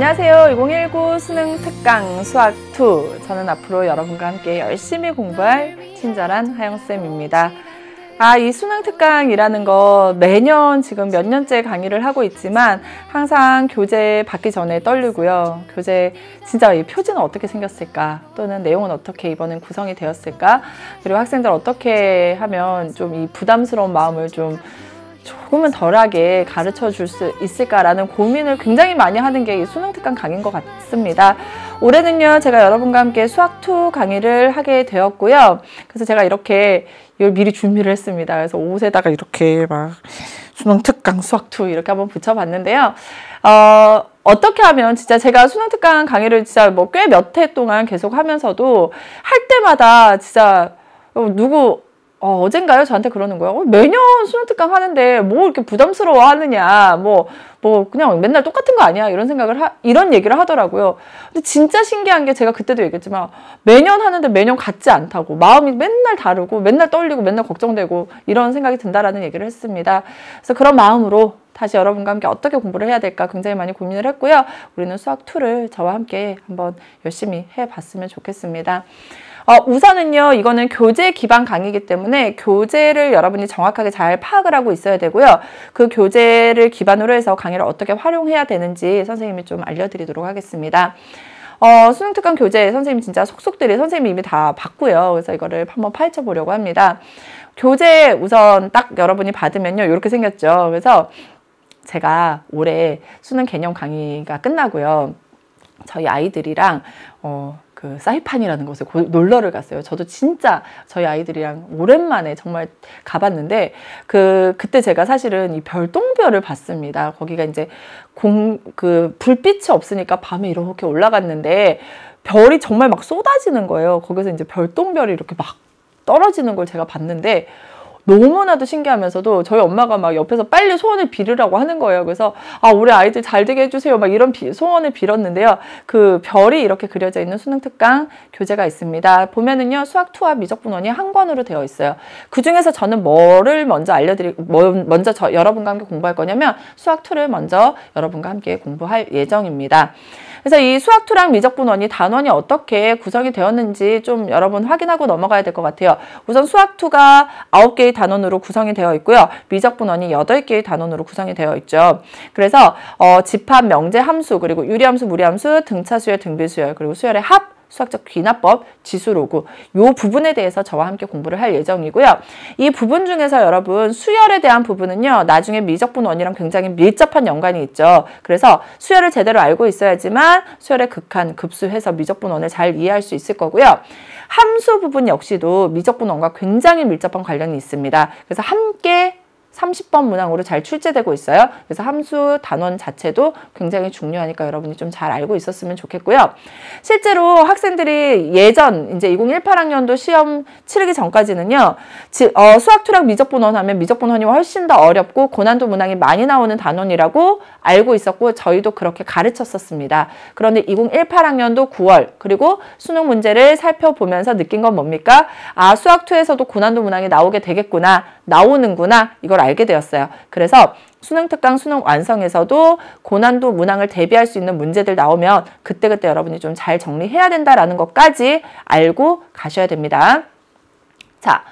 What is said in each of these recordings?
안녕하세요. 2019 수능 특강 수학 2. 저는 앞으로 여러분과 함께 열심히 공부할 친절한 하영쌤입니다. 이 수능 특강이라는 거 매년 지금 몇 년째 강의를 하고 있지만 항상 교재 받기 전에 떨리고요. 교재 진짜 이 표지는 어떻게 생겼을까? 또는 내용은 어떻게 이번엔 구성이 되었을까? 그리고 학생들 어떻게 하면 좀 이 부담스러운 마음을 좀 조금은 덜하게 가르쳐 줄 수 있을까라는 고민을 굉장히 많이 하는 게 이 수능 특강 강의인 것 같습니다. 올해는요, 제가 여러분과 함께 수학2 강의를 하게 되었고요. 그래서 제가 이렇게 이걸 미리 준비를 했습니다. 그래서 옷에다가 이렇게 막 수능 특강 수학2 이렇게 한번 붙여봤는데요. 어떻게 하면 진짜 제가 수능 특강 강의를 진짜 뭐 꽤 몇 해 동안 계속 하면서도 할 때마다 진짜 어젠가요? 저한테 그러는 거예요. 매년 수능 특강 하는데 뭐 이렇게 부담스러워 하느냐. 뭐 그냥 맨날 똑같은 거 아니야. 이런 얘기를 하더라고요. 근데 진짜 신기한 게 제가 그때도 얘기했지만 매년 하는데 매년 같지 않다고. 마음이 맨날 다르고 맨날 떨리고 맨날 걱정되고 이런 생각이 든다라는 얘기를 했습니다. 그래서 그런 마음으로 다시 여러분과 함께 어떻게 공부를 해야 될까 굉장히 많이 고민을 했고요. 우리는 수학2를 저와 함께 한번 열심히 해봤으면 좋겠습니다. 우선은요, 이거는 교재 기반 강의이기 때문에 교재를 여러분이 정확하게 잘 파악을 하고 있어야 되고요. 그 교재를 기반으로 해서 강의를 어떻게 활용해야 되는지 선생님이 좀 알려드리도록 하겠습니다. 수능 특강 교재 선생님 진짜 속속들이 선생님이 이미 다 봤고요. 그래서 이거를 한번 파헤쳐 보려고 합니다. 교재 우선 딱 여러분이 받으면요, 이렇게 생겼죠. 그래서 제가 올해 수능 개념 강의가 끝나고요. 저희 아이들이랑 그 사이판이라는 곳에 놀러를 갔어요. 저도 진짜 저희 아이들이랑 오랜만에 정말 가봤는데 그때 제가 사실은 이 별똥별을 봤습니다. 거기가 이제 불빛이 없으니까 밤에 이렇게 올라갔는데 별이 정말 막 쏟아지는 거예요. 거기서 이제 별똥별이 이렇게 막 떨어지는 걸 제가 봤는데 너무나도 신기하면서도 저희 엄마가 막 옆에서 빨리 소원을 빌으라고 하는 거예요. 그래서 우리 아이들 잘 되게 해주세요. 막 이런 소원을 빌었는데요. 그 별이 이렇게 그려져 있는 수능 특강 교재가 있습니다. 보면은요, 수학2와 미적분원이 한 권으로 되어 있어요. 그 중에서 저는 뭐를 먼저 여러분과 함께 공부할 거냐면 수학2를 먼저 여러분과 함께 공부할 예정입니다. 그래서 이 수학2랑 미적분원이 단원이 어떻게 구성이 되었는지 좀 여러분 확인하고 넘어가야 될 것 같아요. 우선 수학2가 9개의 단원으로 구성이 되어 있고요. 미적분원이 8개의 단원으로 구성이 되어 있죠. 그래서 집합, 명제, 함수, 그리고 유리함수, 무리함수, 등차수열, 등비수열, 그리고 수열의 합, 수학적 귀납법, 지수로그 이 부분에 대해서 저와 함께 공부를 할 예정이고요. 이 부분 중에서 여러분 수열에 대한 부분은요, 나중에 미적분원이랑 굉장히 밀접한 연관이 있죠. 그래서 수열을 제대로 알고 있어야지만 수열의 극한, 급수해서 미적분원을 잘 이해할 수 있을 거고요. 함수 부분 역시도 미적분원과 굉장히 밀접한 관련이 있습니다. 그래서 함께 30번 문항으로 잘 출제되고 있어요. 그래서 함수 단원 자체도 굉장히 중요하니까 여러분이 좀 잘 알고 있었으면 좋겠고요. 실제로 학생들이 예전 이제 2018학년도 시험 치르기 전까지는요, 수학2랑 미적분원 하면 미적분원이 훨씬 더 어렵고 고난도 문항이 많이 나오는 단원이라고 알고 있었고 저희도 그렇게 가르쳤었습니다. 그런데 2018학년도 9월 그리고 수능 문제를 살펴보면서 느낀 건 뭡니까? 수학2에서도 고난도 문항이 나오게 되겠구나, 나오는구나, 이걸 알게 되었어요. 그래서 수능 특강 수능 완성에서도 고난도 문항을 대비할 수 있는 문제들 나오면 그때그때 여러분이 좀 잘 정리해야 된다라는 것까지 알고 가셔야 됩니다. 자,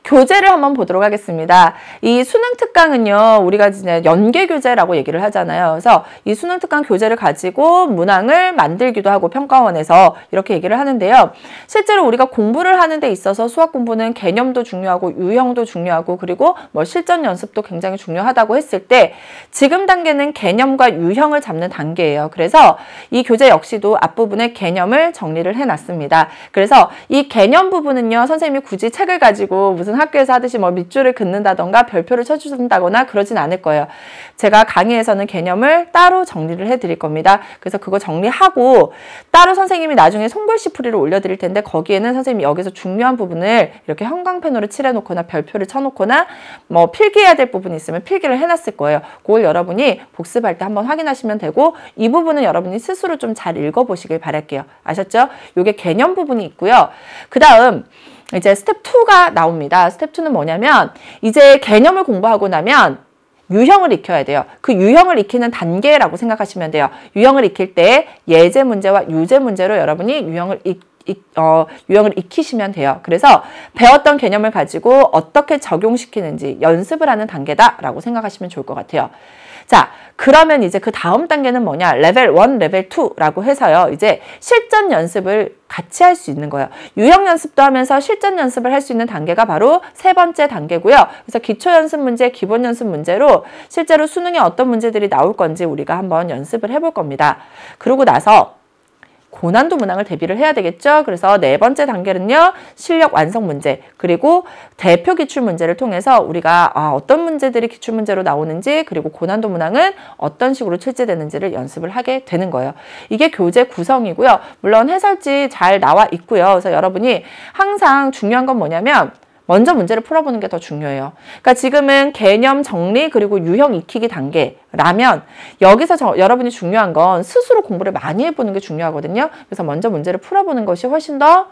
교재를 한번 보도록 하겠습니다. 이 수능 특강은요, 우리가 이제 연계 교재라고 얘기를 하잖아요. 그래서 이 수능 특강 교재를 가지고 문항을 만들기도 하고 평가원에서 이렇게 얘기를 하는데요. 실제로 우리가 공부를 하는 데 있어서 수학 공부는 개념도 중요하고 유형도 중요하고 그리고 뭐 실전 연습도 굉장히 중요하다고 했을 때 지금 단계는 개념과 유형을 잡는 단계예요. 그래서 이 교재 역시도 앞부분에 개념을 정리를 해놨습니다. 그래서 이 개념 부분은요, 선생님이 굳이 책을 가지고 무슨 학교에서 하듯이 뭐 밑줄을 긋는다던가 별표를 쳐준다거나 그러진 않을 거예요. 제가 강의에서는 개념을 따로 정리를 해드릴 겁니다. 그래서 그거 정리하고 따로 선생님이 나중에 손글씨 풀이를 올려드릴 텐데 거기에는 선생님이 여기서 중요한 부분을 이렇게 형광펜으로 칠해놓거나 별표를 쳐놓거나 뭐 필기해야 될 부분이 있으면 필기를 해놨을 거예요. 그걸 여러분이 복습할 때 한번 확인하시면 되고 이 부분은 여러분이 스스로 좀 잘 읽어보시길 바랄게요. 아셨죠? 이게 개념 부분이 있고요. 그 다음 이제 스텝 2가 나옵니다. 스텝 2는 뭐냐면 이제 개념을 공부하고 나면 유형을 익혀야 돼요. 그 유형을 익히는 단계라고 생각하시면 돼요. 유형을 익힐 때 예제 문제와 유제 문제로 여러분이 유형을 익히시면 돼요. 그래서 배웠던 개념을 가지고 어떻게 적용시키는지 연습을 하는 단계다라고 생각하시면 좋을 것 같아요. 자, 그러면 이제 그 다음 단계는 뭐냐? 레벨 1, 레벨 2라고 해서요. 이제 실전 연습을 같이 할 수 있는 거예요. 유형 연습도 하면서 실전 연습을 할 수 있는 단계가 바로 세 번째 단계고요. 그래서 기초 연습 문제, 기본 연습 문제로 실제로 수능에 어떤 문제들이 나올 건지 우리가 한번 연습을 해볼 겁니다. 그러고 나서 고난도 문항을 대비를 해야 되겠죠. 그래서 네 번째 단계는요. 실력 완성 문제 그리고 대표 기출 문제를 통해서 우리가 어떤 문제들이 기출 문제로 나오는지 그리고 고난도 문항은 어떤 식으로 출제되는지를 연습을 하게 되는 거예요. 이게 교재 구성이고요. 물론 해설지 잘 나와 있고요. 그래서 여러분이 항상 중요한 건 뭐냐면 먼저 문제를 풀어보는 게 더 중요해요. 그러니까 지금은 개념 정리 그리고 유형 익히기 단계라면 여기서 여러분이 중요한 건 스스로 공부를 많이 해보는 게 중요하거든요. 그래서 먼저 문제를 풀어보는 것이 훨씬 더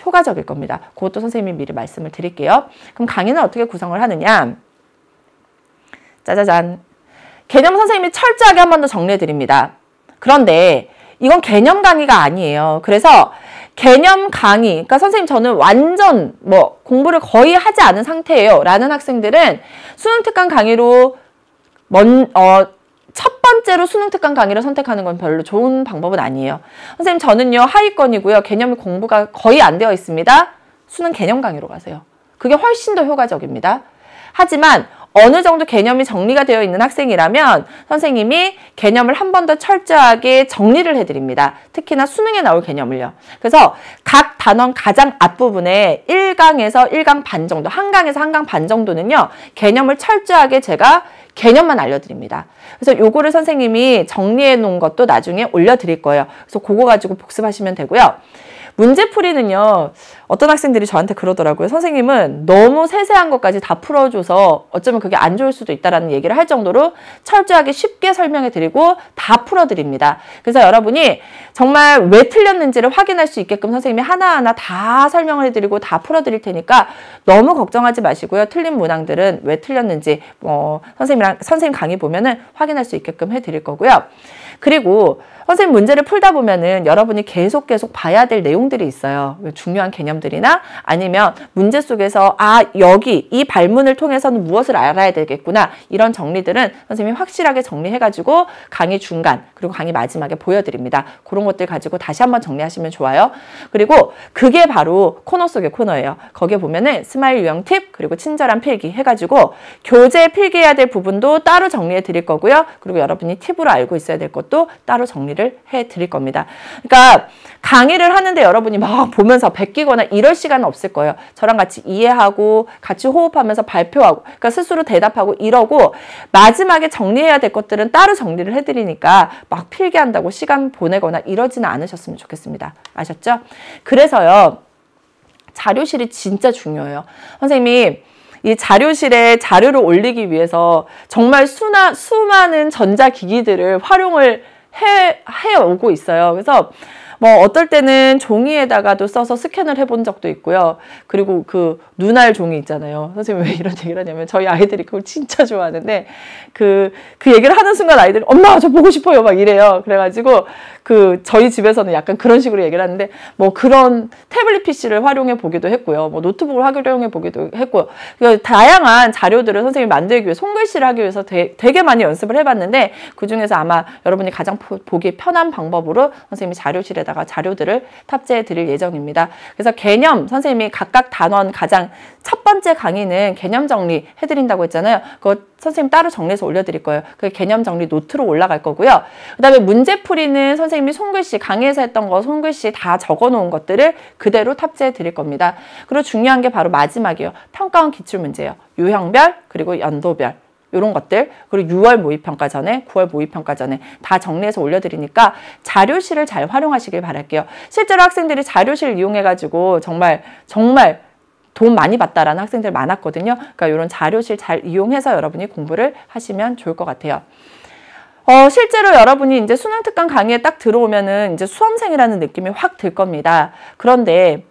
효과적일 겁니다. 그것도 선생님이 미리 말씀을 드릴게요. 그럼 강의는 어떻게 구성을 하느냐? 짜자잔. 개념 선생님이 철저하게 한 번 더 정리해 드립니다. 그런데 이건 개념 강의가 아니에요. 그래서 개념 강의, 그러니까 선생님 저는 완전 공부를 거의 하지 않은 상태예요 라는 학생들은 수능 특강 강의로 첫 번째로 수능 특강 강의를 선택하는 건 별로 좋은 방법은 아니에요. 선생님 저는요 하위권이고요. 개념이 공부가 거의 안 되어 있습니다. 수능 개념 강의로 가세요. 그게 훨씬 더 효과적입니다. 하지만 어느 정도 개념이 정리가 되어 있는 학생이라면 선생님이 개념을 한 번 더 철저하게 정리를 해드립니다. 특히나 수능에 나올 개념을요. 그래서 각 단원 가장 앞부분에 1강에서 1강 반 정도, 한강에서 한강 반 정도는요. 개념을 철저하게 제가 개념만 알려드립니다. 그래서 요거를 선생님이 정리해 놓은 것도 나중에 올려드릴 거예요. 그래서 그거 가지고 복습하시면 되고요. 문제풀이는요. 어떤 학생들이 저한테 그러더라고요. 선생님은 너무 세세한 것까지 다 풀어줘서 어쩌면 그게 안 좋을 수도 있다라는 얘기를 할 정도로 철저하게 쉽게 설명해 드리고 다 풀어드립니다. 그래서 여러분이 정말 왜 틀렸는지를 확인할 수 있게끔 선생님이 하나하나 다 설명을 해드리고 다 풀어드릴 테니까 너무 걱정하지 마시고요. 틀린 문항들은 왜 틀렸는지 선생님 강의 보면은 확인할 수 있게끔 해드릴 거고요. 그리고 선생님 문제를 풀다 보면은 여러분이 계속 봐야 될 내용들이 있어요. 중요한 개념들이나 아니면 문제 속에서 여기 이 발문을 통해서는 무엇을 알아야 되겠구나 이런 정리들은 선생님이 확실하게 정리해가지고 강의 중간 그리고 강의 마지막에 보여드립니다. 그런 것들 가지고 다시 한번 정리하시면 좋아요. 그리고 그게 바로 코너 속의 코너예요. 거기에 보면은 스마일 유형 팁 그리고 친절한 필기 해가지고 교재 필기해야 될 부분도 따로 정리해 드릴 거고요. 그리고 여러분이 팁으로 알고 있어야 될 것도 따로 정리를 해 드릴 겁니다. 그러니까 강의를 하는데 여러분이 막 보면서 베끼거나 이럴 시간은 없을 거예요. 저랑 같이 이해하고 같이 호흡하면서 발표하고 그러니까 스스로 대답하고 이러고 마지막에 정리해야 될 것들은 따로 정리를 해드리니까 막 필기한다고 시간 보내거나 이러지는 않으셨으면 좋겠습니다. 아셨죠? 그래서요. 자료실이 진짜 중요해요. 선생님이 이 자료실에 자료를 올리기 위해서 정말 수많은 전자기기들을 활용을 해오고 있어요. 그래서 어떨 때는 종이에다가도 써서 스캔을 해본 적도 있고요. 그리고 그 눈알 종이 있잖아요. 선생님 왜 이런 얘기를 하냐면 저희 아이들이 그걸 진짜 좋아하는데 그 얘기를 하는 순간 아이들이 엄마 저 보고 싶어요 막 이래요. 그래가지고 저희 집에서는 약간 그런 식으로 얘기를 하는데 그런 태블릿 PC를 활용해 보기도 했고요. 노트북을 활용해 보기도 했고요. 다양한 자료들을 선생님이 만들기 위해 손글씨를 하기 위해서 되게 많이 연습을 해봤는데 그중에서 아마 여러분이 가장 보기 편한 방법으로 선생님이 자료실에다가 자료들을 탑재해 드릴 예정입니다. 그래서 개념 선생님이 각각 단원 가장 첫 번째 강의는 개념 정리 해드린다고 했잖아요. 그거 선생님 따로 정리해서 올려드릴 거예요. 그 개념 정리 노트로 올라갈 거고요. 그 다음에 문제풀이는 선생님이 손글씨 강의에서 했던 거 손글씨 다 적어놓은 것들을 그대로 탑재해 드릴 겁니다. 그리고 중요한 게 바로 마지막이에요. 평가원 기출문제예요. 유형별 그리고 연도별. 이런 것들 그리고 6월 모의평가 전에 9월 모의평가 전에 다 정리해서 올려드리니까 자료실을 잘 활용하시길 바랄게요. 실제로 학생들이 자료실 이용해가지고 정말 돈 많이 받다라는 학생들 많았거든요. 그러니까 이런 자료실 잘 이용해서 여러분이 공부를 하시면 좋을 것 같아요. 실제로 여러분이 이제 수능 특강 강의에 딱 들어오면은 이제 수험생이라는 느낌이 확 들 겁니다. 그런데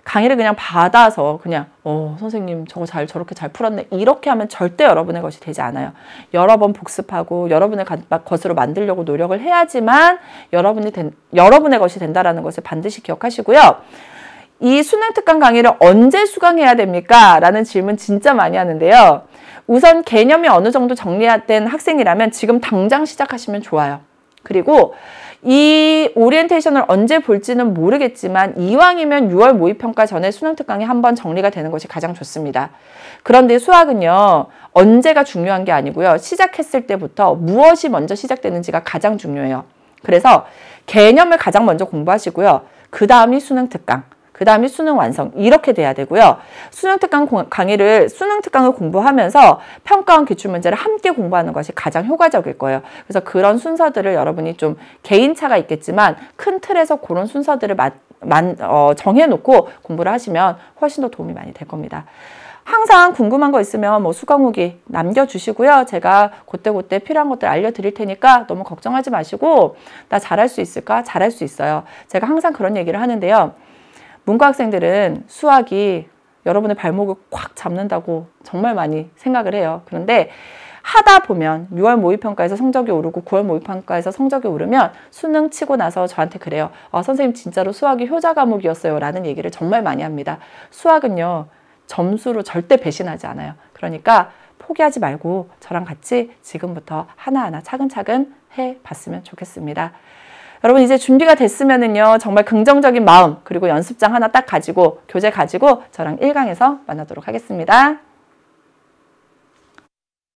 강의를 그냥 받아서 그냥 선생님 저거 저렇게 잘 풀었네 이렇게 하면 절대 여러분의 것이 되지 않아요. 여러 번 복습하고 여러분의 것으로 만들려고 노력을 해야지만 여러분의 것이 된다라는 것을 반드시 기억하시고요. 이 수능 특강 강의를 언제 수강해야 됩니까? 라는 질문 진짜 많이 하는데요. 우선 개념이 어느 정도 정리된 학생이라면 지금 당장 시작하시면 좋아요. 그리고 이 오리엔테이션을 언제 볼지는 모르겠지만 이왕이면 6월 모의평가 전에 수능 특강이 한번 정리가 되는 것이 가장 좋습니다. 그런데 수학은요. 언제가 중요한 게 아니고요. 시작했을 때부터 무엇이 먼저 시작되는지가 가장 중요해요. 그래서 개념을 가장 먼저 공부하시고요. 그 다음이 수능 특강. 그 다음이 수능 완성 이렇게 돼야 되고요. 수능 특강을 공부하면서 평가원 기출문제를 함께 공부하는 것이 가장 효과적일 거예요. 그래서 그런 순서들을 여러분이 좀 개인차가 있겠지만 큰 틀에서 그런 순서들을 정해놓고 공부를 하시면 훨씬 더 도움이 많이 될 겁니다. 항상 궁금한 거 있으면 뭐 수강 후기 남겨주시고요. 제가 그때 필요한 것들 알려드릴 테니까 너무 걱정하지 마시고 나 잘할 수 있을까? 잘할 수 있어요. 제가 항상 그런 얘기를 하는데요. 문과 학생들은 수학이 여러분의 발목을 꽉 잡는다고 정말 많이 생각을 해요. 그런데 하다 보면 6월 모의평가에서 성적이 오르고 9월 모의평가에서 성적이 오르면 수능 치고 나서 저한테 그래요. 선생님 진짜로 수학이 효자 과목이었어요. 라는 얘기를 정말 많이 합니다. 수학은요. 점수로 절대 배신하지 않아요. 그러니까 포기하지 말고 저랑 같이 지금부터 하나하나 차근차근 해봤으면 좋겠습니다. 여러분 이제 준비가 됐으면은요 정말 긍정적인 마음 그리고 연습장 하나 딱 가지고 교재 가지고 저랑 1강에서 만나도록 하겠습니다.